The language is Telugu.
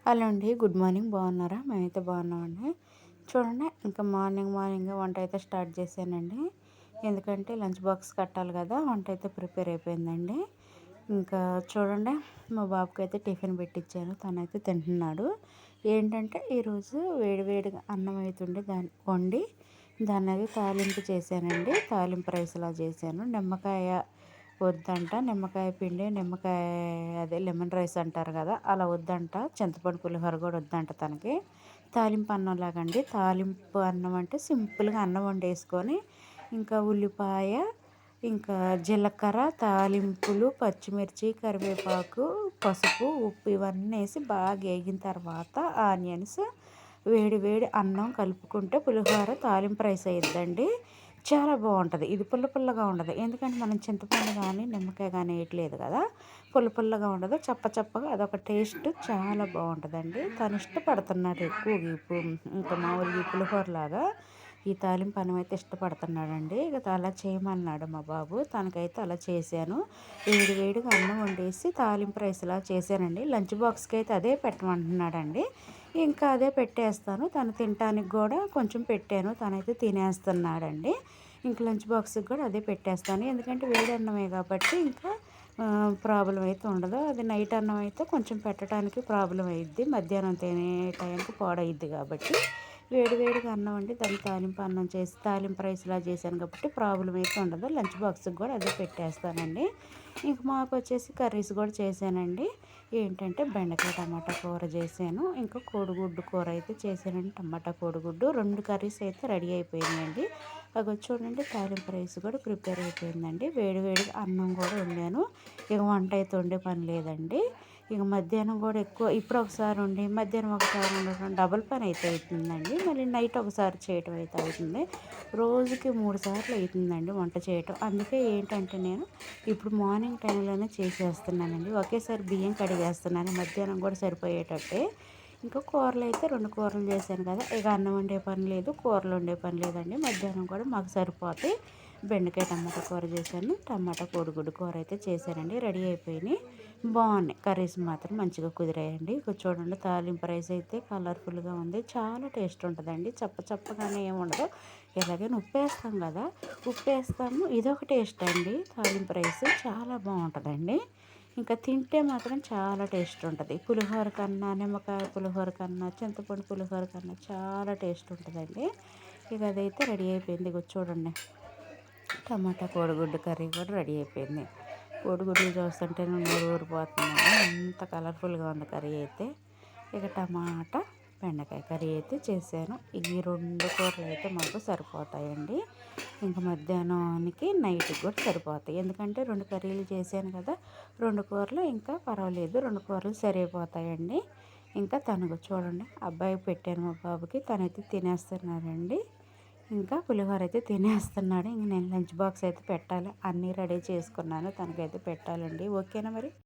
హలో అండి. Good morning. బాగున్నారా? మేమైతే బాగున్నామండి. చూడండి, ఇంకా మార్నింగ్ వంట అయితే స్టార్ట్ చేశానండి. ఎందుకంటే లంచ్ బాక్స్ కట్టాలి కదా, వంట అయితే ప్రిపేర్ అయిపోయిందండి. ఇంకా చూడండి, మా బాబుకి అయితే టిఫిన్ పెట్టించాను, తనైతే తింటున్నాడు. ఏంటంటే ఈరోజు వేడివేడిగా అన్నం అవుతుండే దాన్ని అది తాలింపు చేశానండి. తాలింపు రైస్లా చేశాను. నిమ్మకాయ వద్దంట, నిమ్మకాయ పిండి, నిమ్మకాయ అదే లెమన్ రైస్ అంటారు కదా, అలా వద్దంట. చింతపండు పులిహోర కూడా వద్దంట తనకి. తాలింపు అన్నం లాగండి. తాలింపు అన్నం అంటే సింపుల్గా అన్నం వండేసుకొని, ఇంకా ఉల్లిపాయ, ఇంకా జీలకర్ర, తాలింపులు, పచ్చిమిర్చి, కరివేపాకు, పసుపు, ఉప్పు ఇవన్నీ వేసి బాగా వేగిన తర్వాత ఆనియన్స్, వేడి వేడి అన్నం కలుపుకుంటే పులిహోర తాలింపు రైస్ అయ్యిద్దండి. చాలా బాగుంటుంది. ఇది పుల్లగా ఉండదు, ఎందుకంటే మనం చింతపండు కానీ నిమ్మకాయ కానీ వేయట్లేదు కదా. పుల్లగా ఉండదు, చప్పగా అదొక టేస్ట్ చాలా బాగుంటుందండి. తను ఇష్టపడుతున్నాడు ఎక్కువగా ఇప్పుడు. ఇంకా మామూలుగా ఈ పులిహోరలాగా ఈ తాలింపు అన్నం అయితే ఇష్టపడుతున్నాడండి. ఇక అలా చేయమన్నాడు మా బాబు. తనకైతే అలా చేశాను. వేడిగా అన్నం వండేసి తాలింపు రైస్లా చేశానండి. లంచ్ బాక్స్కి అయితే అదే పెట్టమంటున్నాడండి. ఇంకా అదే పెట్టేస్తాను. తను తినటానికి కూడా కొంచెం పెట్టాను, తనైతే తినేస్తున్నాడండి. ఇంక లంచ్ బాక్స్కి కూడా అదే పెట్టేస్తాను, ఎందుకంటే వేడి అన్నమే కాబట్టి ఇంకా ప్రాబ్లం అయితే ఉండదు. అది నైట్ అన్నం అయితే కొంచెం పెట్టడానికి ప్రాబ్లం అయ్యిద్ది, మధ్యాహ్నం తినే టైంకి పాడైద్ది కాబట్టి వేడిగా అన్నం వండి దాన్ని తాలింపు అన్నం చేసి తాలింపు రైస్లా చేశాను కాబట్టి ప్రాబ్లం అయితే ఉండదు. లంచ్ బాక్స్కి కూడా అదే పెట్టేస్తానండి. ఇంక మాకు వచ్చేసి కర్రీస్ కూడా చేశానండి. ఏంటంటే బెండకాయ టమాటా కూర చేశాను, ఇంకా కోడిగుడ్డు కూర అయితే చేశానండి. టమాటా కోడిగుడ్డు 2 కర్రీస్ అయితే రెడీ అయిపోయినాయండి. అవి చూడండి, తాలింపు రైస్ కూడా ప్రిపేర్ అయిపోయిందండి. వేడిగా అన్నం కూడా వండాను. ఇక వంట అయితే వండే పని లేదండి. ఇక మధ్యాహ్నం కూడా ఎక్కువ ఇప్పుడు ఒకసారి వండి మధ్యాహ్నం ఒకసారి వండటం డబుల్ పని అయితే అవుతుందండి. మళ్ళీ నైట్ ఒకసారి చేయటం అయితే అవుతుంది. రోజుకి 3 సార్లు అవుతుందండి వంట చేయటం. అందుకే ఏంటంటే నేను ఇప్పుడు మార్నింగ్ టైంలోనే చేసేస్తున్నానండి. ఒకేసారి బియ్యం కడిగేస్తున్నాను, మధ్యాహ్నం కూడా సరిపోయేటట్టే. ఇంకా కూరలు అయితే 2 కూరలు చేశాను కదా, ఇక అన్నం వండే పని లేదు, కూరలు వండే పని లేదండి. మధ్యాహ్నం కూడా మాకు సరిపోతాయి. బెండకాయ టమాటా కూర చేశాను, టమాటా కోడిగుడ్డు కూర అయితే చేశానండి. రెడీ అయిపోయినాయి, బాగున్నాయి. కర్రీస్ మాత్రం మంచిగా కుదిరాయండి. ఇక చూడండి, తాలింపు రైస్ అయితే కలర్ఫుల్గా ఉంది, చాలా టేస్ట్ ఉంటుందండి. చప్పగానే ఏమి ఉండదు. ఎలాగైనా ఉప్పు వేస్తాం కదా, ఉప్పు వేస్తాము. ఇదొక టేస్ట్ అండి. తాలింపు రైస్ చాలా బాగుంటుందండి. ఇంకా తింటే మాత్రం చాలా టేస్ట్ ఉంటుంది. పులిహోర కన్నా, నిమ్మకాయ పులిహోర కన్నా, చింతపండు పులిహోర కన్నా చాలా టేస్ట్ ఉంటుందండి. ఇక అదైతే రెడీ అయిపోయింది. ఇక చూడండి, టమాటా కోడిగుడ్డు కర్రీ కూడా రెడీ అయిపోయింది. కోడిగుడ్లు చూస్తుంటేనే నోరు ఊరిపోతుందండి, అంత కలర్ఫుల్గా ఉంది కర్రీ అయితే. ఇక టమాటా బెండకాయ కర్రీ అయితే చేశాను. ఈ 2 కూరలు అయితే మాకు సరిపోతాయండి. ఇంక మధ్యాహ్నానికి నైట్కి కూడా సరిపోతాయి, ఎందుకంటే 2 కర్రీలు చేశాను కదా. 2 కూరలు ఇంకా పర్వాలేదు, 2 కూరలు సరిపోతాయండి. ఇంకా తనకు చూడండి, అబ్బాయికి పెట్టాను, మా బాబుకి, తనైతే తినేస్తున్నాడండి. ఇంకా పులిహోర అయితే తినేస్తున్నాడు. ఇంక నేను లంచ్ బాక్స్ అయితే పెట్టాలి, అన్నీ రెడీ చేసుకున్నాను, తనకైతే పెట్టాలండి. ఓకేనా మరి.